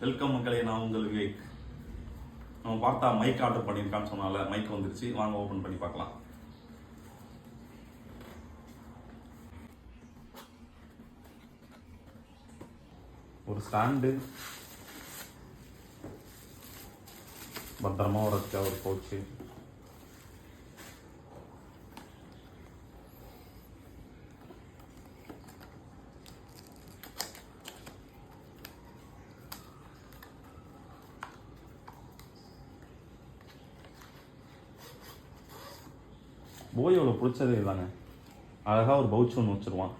Welcome மக்களே, நான் உங்கள் விவேக். நம்ம பார்த்தா மைக் ஆர்டர் பண்ணியிருக்கான்னு சொன்னால மைக் வந்துருச்சு. வாங்க ஓப்பன் பண்ணி பார்க்கலாம். ஒரு ஸ்டாண்டு, பத்திரமா வரதுக்காக ஒரு பவுச்சு, போயோவில் பிடிச்சதே தாங்க. அழகாக ஒரு பவுச் ஒன்று வச்சுருவான்.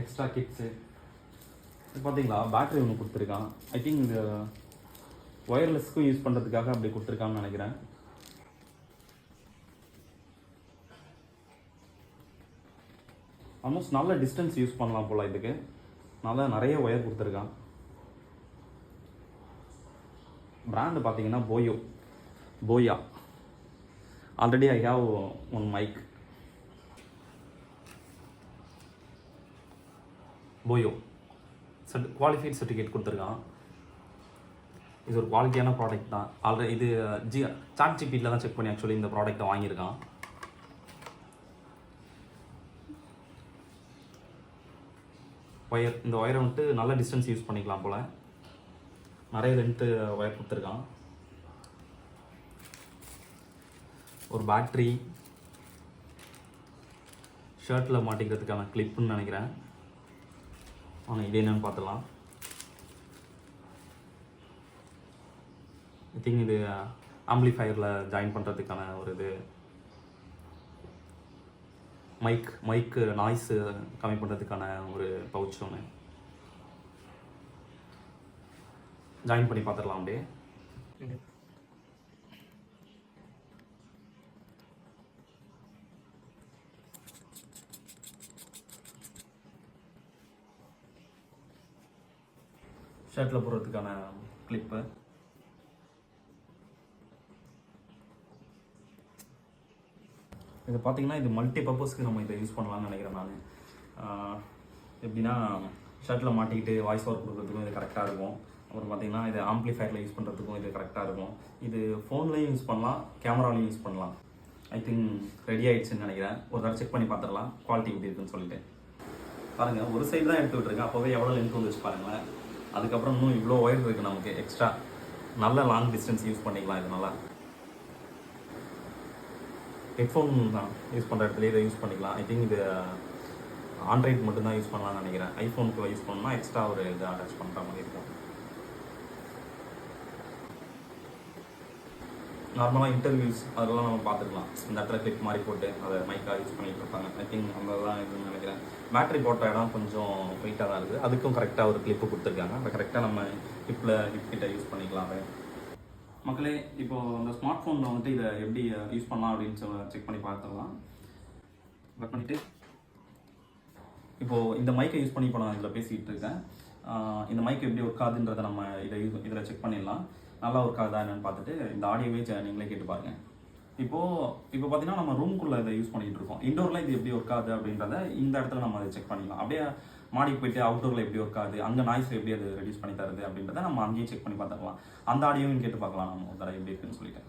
எக்ஸ்ட்ரா கிட்ஸு பார்த்தீங்களா, பேட்டரி ஒன்று கொடுத்துருக்கான். ஐ திங்க் இந்த ஒயர்லெஸ்க்கும் யூஸ் பண்ணுறதுக்காக அப்படி கொடுத்துருக்கான்னு நினைக்கிறேன். ஆல்மோஸ்ட் நல்ல டிஸ்டன்ஸ் யூஸ் பண்ணலாம் போல். இதுக்கு நிறைய ஒயர் கொடுத்துருக்கான். பிராண்டு பார்த்தீங்கன்னா போயா. Already I have one mic, போயோ குவாலிஃபைட் சர்டிஃபிகேட் கொடுத்துருக்கான். இது ஒரு குவாலிட்டியான ப்ராடக்ட் தான். ஆல்ரெடி இது சாட் ஜிபிடியில் தான் செக் பண்ணி ஆக்சுவலி இந்த ப்ராடக்ட்டை வாங்கியிருக்கான். இந்த ஒயரை வந்துட்டு நல்ல டிஸ்டன்ஸ் யூஸ் பண்ணிக்கலாம் போல். நிறைய லென்த்து ஒயர் கொடுத்துருக்கான். ஒரு பேட்ரி, ஷர்ட்டில் மாட்டிக்கிறதுக்கான கிளிப்புன்னு நினைக்கிறேன். ஆனால் இது என்னன்னு பார்த்துக்கலாம். ஐ திங்க் இது ஆம்பிளிஃபயரில் ஜாயின் பண்ணுறதுக்கான ஒரு இது. மைக்கு நாய்ஸு கம்மி பண்ணுறதுக்கான ஒரு பவுச் ஒன்று ஜாயின் பண்ணி பார்த்துடலாம். அப்படியே ஷர்ட்டில் போடுறதுக்கான கிளிப்பு. இது பார்த்தீங்கன்னா இது மல்டி பர்பஸ்க்கு நம்ம இதை யூஸ் பண்ணலாம்னு நினைக்கிறேன் நான். எப்படின்னா ஷர்ட்டில் மாட்டிக்கிட்டு வாய்ஸ் ஓவர் கொடுக்குறதுக்கும் இது கரெக்டாக இருக்கும். அப்புறம் பார்த்தீங்கன்னா இது ஆம்பிளிஃபயரில் யூஸ் பண்ணுறதுக்கும் இது கரெக்டாக இருக்கும். இது ஃபோன்லேயும் யூஸ் பண்ணலாம், கேமராலையும் யூஸ் பண்ணலாம். ஐ திங்க் ரெடி ஆகிடுச்சுன்னு நினைக்கிறேன். ஒரு தடவை செக் பண்ணி பார்த்துடலாம் குவாலிட்டி எப்படி இருக்குன்னு சொல்லிட்டு. பாருங்கள், ஒரு சைடு தான் எடுத்து விட்டுருக்கேன். அப்போவே எவ்வளோ லென்த் வந்து வச்சு பாருங்களேன். அதுக்கப்புறம் இன்னும் இவ்வளோ ஒயர் இருக்குது நமக்கு எக்ஸ்ட்ரா. நல்ல லாங் டிஸ்டன்ஸ் யூஸ் பண்ணிக்கலாம். இது நல்லா ஹெட்ஃபோன் தான் யூஸ் பண்ணுற இடத்துல இதை யூஸ் பண்ணிக்கலாம். ஐ திங்க் இது ஆண்ட்ராய்ட் மட்டும்தான் யூஸ் பண்ணலாம்னு நினைக்கிறேன். ஐஃபோனுக்கு யூஸ் பண்ணணும்னா எக்ஸ்ட்ரா ஒரு இது அட்டாச் பண்ணுற மாதிரி இருக்கும். நார்மலாக இன்டர்வியூஸ் அதெல்லாம் நம்ம பார்த்துக்கலாம். இந்த இடத்துல கிளிப் மாதிரி போட்டு அதை மைக்காக யூஸ் பண்ணிகிட்டு இருப்பாங்க. ஐ திங்க் அந்த தான் இதுன்னு நினைக்கிறேன். பேட்டரி போட்ட இடம் கொஞ்சம் வெயிட்டாக தான் இருக்குது. அதுக்கும் கரெக்டாக ஒரு கிளிப்பு கொடுத்துருக்காங்க. அதை கரெக்டாக நம்ம ஹிப் கிட்ட யூஸ் பண்ணிக்கலாம். மக்களே, இப்போது இந்த ஸ்மார்ட் ஃபோனில் வந்துட்டு இதை எப்படி யூஸ் பண்ணலாம் அப்படின்னு செக் பண்ணி பார்த்துடலாம். கட் பண்ணிவிட்டு இப்போது இந்த மைக்கை யூஸ் பண்ணி இப்போ நான் இதில் பேசிகிட்டு இருக்கேன். இந்த மைக் எப்படி ஒர்க் ஆகுதுன்றதை நம்ம இதில் செக் பண்ணிடலாம். நல்லா ஒர்க் ஆகுதா என்னென்னு பார்த்துட்டு இந்த ஆடியோவே நீங்களே கேட்டு பாருங்கள். இப்போ பார்த்தீங்கன்னா நம்ம ரூம்குள்ளே இதை யூஸ் பண்ணிகிட்டு இருக்கோம். இண்டோரில் இது எப்படி ஒர்க் ஆகுது அப்படின்றத இந்த இடத்துல நம்ம அதை செக் பண்ணிடலாம். அப்படியே மாடிக்கு போயிட்டு அவுட்டோரில் எப்படி ஒர்க் ஆகுது, அங்கே நாய்ஸ் எப்படி அது ரெடியூஸ் பண்ணி தருது அப்படின்றத நம்ம அங்கேயும் செக் பண்ணி பார்த்துக்கலாம். அந்த ஆடியோவும் கேட்டு பார்க்கலாம் நம்ம ஒரு தடவை எப்படி இருக்குன்னு சொல்லிட்டு.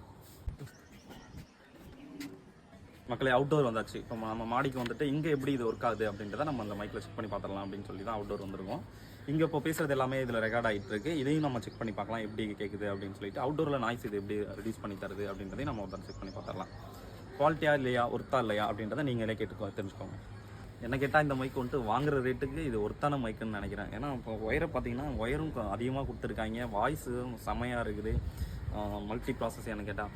மக்களே, அவுட்டோர் வந்தாச்சு. இப்போ நம்ம மாடிக்கு வந்துட்டு இங்கே எப்படி இது ஒர்க் ஆகுது அப்படின்றத நம்ம அந்த மைக்கில் செக் பண்ணி பார்த்துடலாம் அப்படின்னு சொல்லி தான் அவுட்டோர் வந்துருக்கோம். இங்கே இப்போ பேசுகிறது எல்லாமே இதில் ரெக்கார்ட் ஆகிட்டு இருக்கு. இதையும் நம்ம செக் பண்ணி பார்க்கலாம் எப்படி கேட்குது அப்படின்னு சொல்லிட்டு. அவுட்டோரில் நாய்ஸ் இது எப்படி ரெடியூஸ் பண்ணி தருது அப்படின்றதையும் நம்ம ஒரு செக் பண்ணி பார்த்துடலாம். குவாலிட்டியாக இல்லையா, ஒர்த்தா இல்லையா அப்படின்றத நீங்களே தெரிஞ்சுக்கோங்க. என்ன கேட்டால் இந்த மைக் வந்துட்டு வாங்குற ரேட்டுக்கு இது ஒர்த்தான மைக்குன்னு நினைக்கிறேன். ஏன்னா இப்போ ஒயரை பார்த்தீங்கன்னா ஒயரும் அதிகமாக கொடுத்துருக்காங்க. வாய்ஸும் செமையாக இருக்குது. மல்டி ப்ராசஸ் என்ன கேட்டால்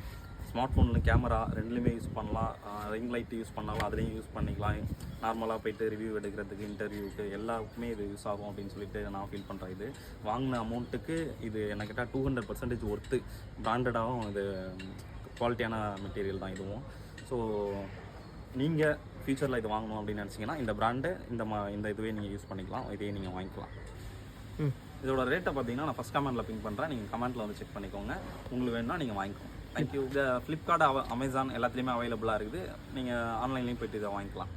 ஸ்மார்ட் ஃபோனில் கேமரா ரெண்டுலேயுமே யூஸ் பண்ணலாம். ரிங் லைட்டு யூஸ் பண்ணாலும் அதுலேயும் யூஸ் பண்ணிக்கலாம். நார்மலாக போய்ட்டு ரிவ்யூ எடுக்கிறதுக்கு, இன்டர்வியூக்கு எல்லாருக்குமே இது யூஸ் ஆகும் அப்படின்னு சொல்லிட்டு நான் ஃபீல் பண்ணுறேன். இது வாங்கின அமௌண்ட்டுக்கு இது என்ன கேட்டால் 200% ஒர்த்து. பிராண்டடாகவும் இது குவாலிட்டியான மெட்டீரியல் தான் இதுவும். ஸோ நீங்கள் ஃபியூச்சரில் இது வாங்கணும் அப்படின்னு நினச்சிங்கன்னா இந்த பிராண்டு இந்த இதுவே நீங்கள் யூஸ் பண்ணிக்கலாம், இதையே நீங்கள் வாங்கிக்கலாம். இதோட ரேட்டை பார்த்தீங்கன்னா நான் ஃபஸ்ட் கமெண்ட்டில் பின் பண்ணுறேன், நீங்கள் கமெண்ட்டில் வந்து செக் பண்ணிக்கோங்க. உங்களுக்கு வேணும்னா நீங்கள் வாங்கிக்கோங்க. தேங்க்யூ. இந்த ஃப்ளிப்கார்ட், அமேசான் எல்லாத்துலேயுமே அவைலபிளாக இருக்குது. நீங்கள் ஆன்லைன்லேயும் போய்ட்டு இதை வாங்கிக்கலாம்.